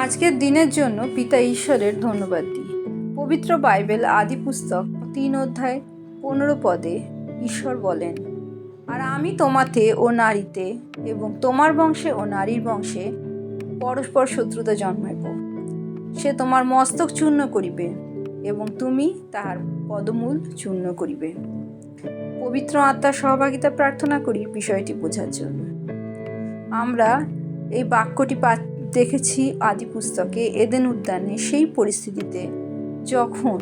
আজকের দিনের জন্য পিতা ঈশ্বরের ধন্যবাদ দিই। পবিত্র বাইবেল আদি পুস্তক 3 অধ্যায় 15 পদে ঈশ্বর বলেন, আর আমি তোমাতে ও নারীতে এবং তোমার বংশে ও নারীর বংশে পরস্পর শত্রুতা জন্মাইব। সে তোমার মস্তক চূর্ণ করিবে এবং তুমি তাহার পদমূল চূর্ণ করিবে। পবিত্র আত্মার সহভাগিতা প্রার্থনা করি বিষয়টি বোঝার জন্য। আমরা এই বাক্যটি দেখেছি আদি পুস্তকে এদেন উদ্যানে, সেই পরিস্থিতিতে যখন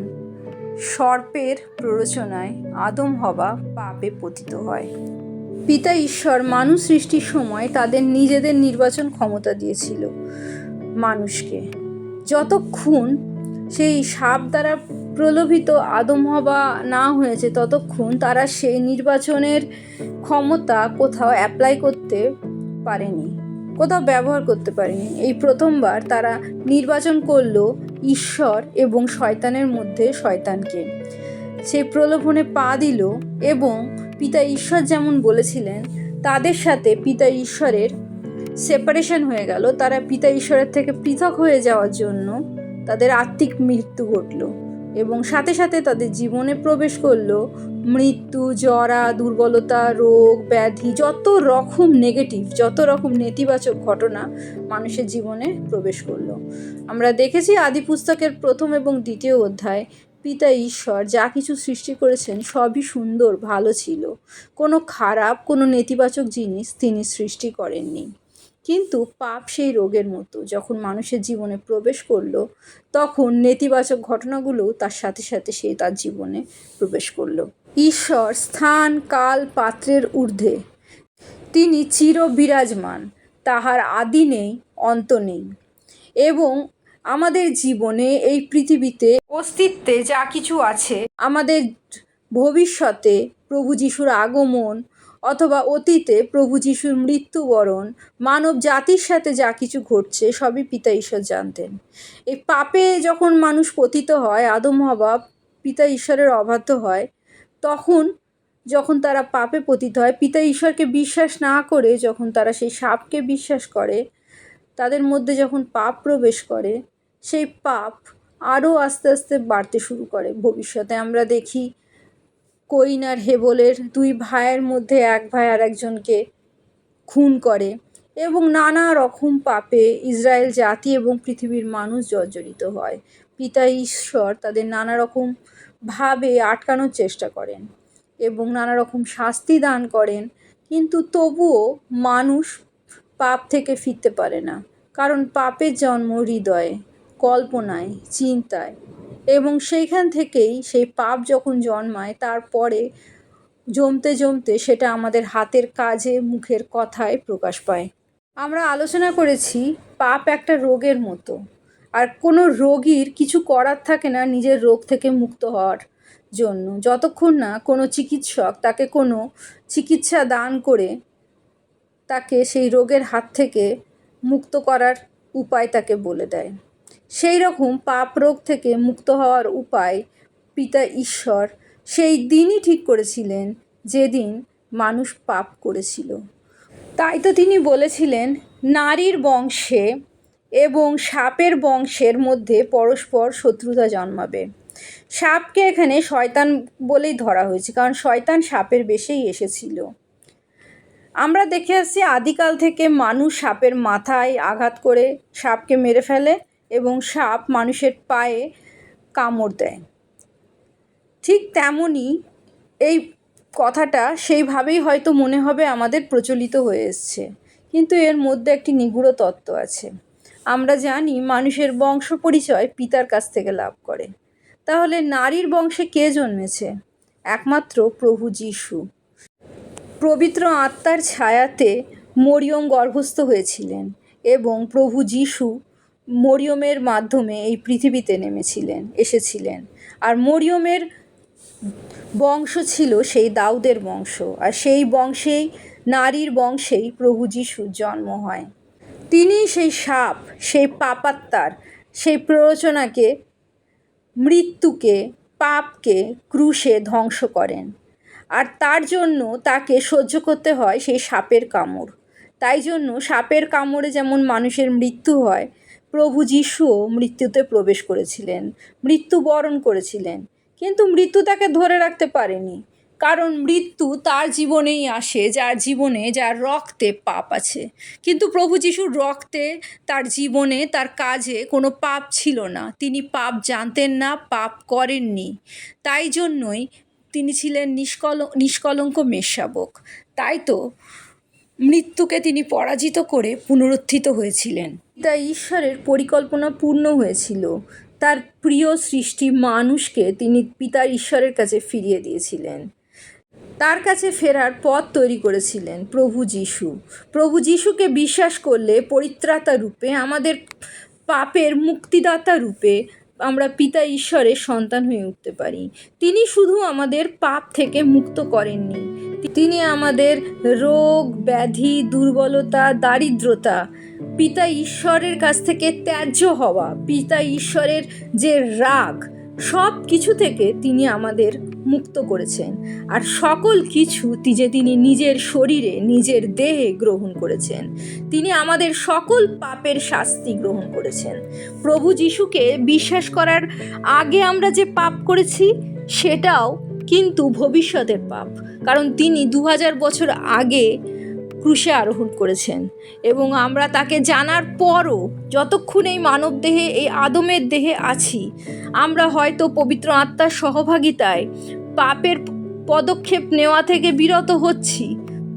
সর্পের প্ররোচনায় আদম হওয়া পাপে পতিত হয়। পিতা ঈশ্বর মানুষ সৃষ্টির সময় তাদের নিজেদের নির্বাচন ক্ষমতা দিয়েছিল মানুষকে। যতক্ষণ সেই সাপ দ্বারা প্রলোভিত আদম হওয়া না হয়েছে ততক্ষণ তারা সেই নির্বাচনের ক্ষমতা কোথাও অ্যাপ্লাই করতে পারেনি, কোথাও ব্যবহার করতে পারেনি। এই প্রথমবার তারা নির্বাচন করলো ঈশ্বর এবং শয়তানের মধ্যে শয়তানকে। সেই প্রলোভনে পা দিল এবং পিতা ঈশ্বর যেমন বলেছিলেন তাদের সাথে পিতা ঈশ্বরের সেপারেশন হয়ে গেল। তারা পিতা ঈশ্বরের থেকে পৃথক হয়ে যাওয়ার জন্য তাদের আত্মিক মৃত্যু ঘটল এবং সাথে সাথে তাদের জীবনে প্রবেশ করলো মৃত্যু, জরা, দুর্বলতা, রোগ, ব্যাধি, যত রকম নেগেটিভ, যত রকম নেতিবাচক ঘটনা মানুষের জীবনে প্রবেশ করলো। আমরা দেখেছি আদি পুস্তকের 1 এবং 2 অধ্যায় পিতা ঈশ্বর যা কিছু সৃষ্টি করেছেন সবই সুন্দর, ভালো ছিল। কোনো খারাপ, কোনো নেতিবাচক জিনিস তিনি সৃষ্টি করেননি। কিন্তু পাপ সেই রোগের মতো, যখন মানুষের জীবনে প্রবেশ করলো তখন নেতিবাচক ঘটনাগুলো তার সাথে সাথে সেই তার জীবনে প্রবেশ করলো। ঈশ্বর স্থান, কাল, পাত্রের ঊর্ধ্বে, তিনি চির বিরাজমান, তাহার আদি নেই, অন্ত নেই। এবং আমাদের জীবনে এই পৃথিবীতে অস্তিত্বে যা কিছু আছে, আমাদের ভবিষ্যতে প্রভু যিশুর আগমন অথবা অতীতে প্রভু যিশুর মৃত্যুবরণ, মানব জাতির সাথে যা কিছু ঘটছে সবই পিতা ঈশ্বর জানতেন। এই পাপে যখন মানুষ পতিত হয়, আদম হওয়া পিতা ঈশ্বরের অবাধ্য হয়, তখন যখন তারা পাপে পতিত হয়, পিতা ঈশ্বরকে বিশ্বাস না করে যখন তারা সেই সাপকে বিশ্বাস করে, তাদের মধ্যে যখন পাপ প্রবেশ করে, সেই পাপ আরও আস্তে আস্তে বাড়তে শুরু করে। ভবিষ্যতে আমরা দেখি কইন আর হেবলের 2 ভাইয়ের মধ্যে এক ভাই আর একজনকে খুন করে এবং নানা রকম পাপে ইসরায়েল জাতি এবং পৃথিবীর মানুষ জর্জরিত হয়। পিতা ঈশ্বর তাদের নানা রকম ভাবে আটকানোর চেষ্টা করেন এবং নানা রকম শাস্তি দান করেন, কিন্তু তবুও মানুষ পাপ থেকে ফিরতে পারে না। কারণ পাপের জন্ম হৃদয়ে, কল্পনায়, চিন্তায়, এবং সেইখান থেকেই সেই পাপ যখন জন্মায় তারপরে জমতে জমতে সেটা আমাদের হাতের কাজে, মুখের কথায় প্রকাশ পায়। আমরা আলোচনা করেছি পাপ একটা রোগের মতো, আর কোনো রোগীর কিছু করার থাকে না নিজের রোগ থেকে মুক্ত হওয়ার জন্য, যতক্ষণ না কোনো চিকিৎসক তাকে কোনো চিকিৎসা দান করে তাকে সেই রোগের হাত থেকে মুক্ত করার উপায় তাকে বলে দেয়। সেই রকম পাপ রোগ থেকে মুক্ত হওয়ার উপায় পিতা ঈশ্বর সেই দিনই ঠিক করেছিলেন যেদিন মানুষ পাপ করেছিল। তাই তো তিনি বলেছিলেন নারীর বংশে এবং সাপের বংশের মধ্যে পরস্পর শত্রুতা জন্মাবে। সাপকে এখানে শয়তান বলেই ধরা হয়েছে, কারণ শয়তান সাপের বেশেই এসেছিল। আমরা দেখে আসছি আদিকাল থেকে মানুষ সাপের মাথায় আঘাত করে সাপকে মেরে ফেলে এবং সাপ মানুষের পায়ে কামড় দেয়। ঠিক তেমনই এই কথাটা সেইভাবেই হয়তো মনে হবে আমাদের প্রচলিত হয়ে এসছে, কিন্তু এর মধ্যে একটি নিগূঢ় তত্ত্ব আছে। আমরা জানি মানুষের বংশ পরিচয় পিতার কাছ থেকে লাভ করে। তাহলে নারীর বংশে কে জন্মেছে? একমাত্র প্রভু যিশু। পবিত্র আত্মার ছায়াতে মরিয়ম গর্ভস্থ হয়েছিলেন এবং প্রভু যিশু মরিয়মের মাধ্যমে এই পৃথিবীতে এসেছিলেন। আর মরিয়মের বংশ ছিল সেই দাউদের বংশ, আর সেই বংশেই, নারীর বংশেই প্রভু যিশুর জন্ম হয়। তিনি সেই সাপ, সেই পাপাত্মার, সেই প্ররোচনাকে, মৃত্যুকে, পাপকে ক্রুশে ধ্বংস করেন। আর তার জন্য তাকে সহ্য করতে হয় সেই সাপের কামড়। তাই জন্য সাপের কামড়ে যেমন মানুষের মৃত্যু হয়, প্রভু যিশুও মৃত্যুতে প্রবেশ করেছিলেন, মৃত্যুবরণ করেছিলেন, কিন্তু মৃত্যু তাকে ধরে রাখতে পারেনি। কারণ মৃত্যু তার জীবনেই আসে যার জীবনে, যার রক্তে পাপ আছে। কিন্তু প্রভু যিশুর রক্তে, তার জীবনে, তার কাজে কোনো পাপ ছিল না। তিনি পাপ জানতেন না, পাপ করেননি। তাই জন্যই তিনি ছিলেন নিষ্কলঙ্ক মেষশাবক। তাই তো মৃত্যুকে তিনি পরাজিত করে পুনরুত্থিত হয়েছিলেন। তাই ঈশ্বরের পরিকল্পনা পূর্ণ হয়েছিল। তার প্রিয় সৃষ্টি মানুষকে তিনি পিতার ঈশ্বরের কাছে ফিরিয়ে দিয়েছিলেন। তার কাছে ফেরার পথ তৈরি করেছিলেন প্রভু যিশু। প্রভু যিশুকে বিশ্বাস করলে পরিত্রাতা রূপে, আমাদের পাপের মুক্তিদাতা রূপে আমরা পিতা ঈশ্বরের সন্তান হয়ে উঠতে পারি। তিনি শুধু আমাদের পাপ থেকে মুক্ত করেননি, তিনি আমাদের রোগ, ব্যাধি, দুর্বলতা, দারিদ্রতা, পিতা ঈশ্বরের কাছ থেকে ত্যায্য হওয়া, পিতা ঈশ্বরের যে রাগ, সব কিছু থেকে তিনি আমাদের মুক্ত করেছেন। আর সকল কিছু তিনি নিজের শরীরে, নিজের দেহে গ্রহণ করেছেন। তিনি আমাদের সকল পাপের শাস্তি গ্রহণ করেছেন। প্রভু যিশুকে বিশ্বাস করার আগে আমরা যে পাপ করেছি সেটাও কিন্তু ভবিষ্যতের পাপ, কারণ তিনি 2000 বছর আগে ক্রুশে আরোহণ করেছেন। এবং আমরা তাকে জানার পরও যতক্ষণ এই মানব দেহে, এই আদমের দেহে আছি, আমরা হয়তো পবিত্র আত্মার সহভাগিতায় পাপের পদক্ষেপ নেওয়া থেকে বিরত হচ্ছি।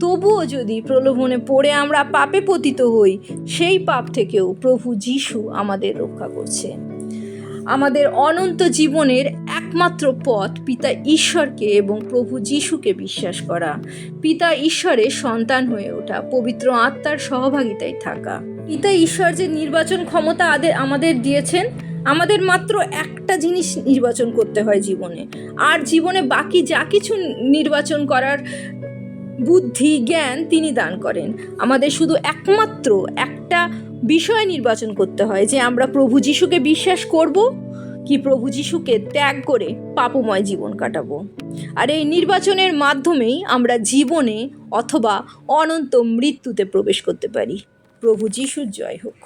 তবুও যদি প্রলোভনে পড়ে আমরা পাপে পতিত হই, সেই পাপ থেকেও প্রভু যিশু আমাদের রক্ষা করছেন। আমাদের অনন্ত জীবনের একমাত্র পথ পিতা ঈশ্বরকে এবং প্রভু যিশুকে বিশ্বাস করা, পিতা ঈশ্বরের সন্তান হয়ে ওঠা, পবিত্র আত্মার সহভাগিতায় থাকা। পিতা ঈশ্বর যে নির্বাচন ক্ষমতা আমাদের দিয়েছেন, আমাদের মাত্র একটা জিনিস নির্বাচন করতে হয় জীবনে। আর জীবনে বাকি যা কিছু নির্বাচন করার বুদ্ধি, জ্ঞান তিনি দান করেন। আমাদের শুধু একমাত্র একটা বিষয় নির্বাচন করতে হয়, যে আমরা প্রভু যিশুকে বিশ্বাস করব কি প্রভু যিশুকে ত্যাগ করে পাপময় জীবন কাটাবো। আর এই নির্বাচনের মাধ্যমেই আমরা জীবনে অথবা অনন্ত মৃত্যুতে প্রবেশ করতে পারি। প্রভু যিশুর জয় হোক।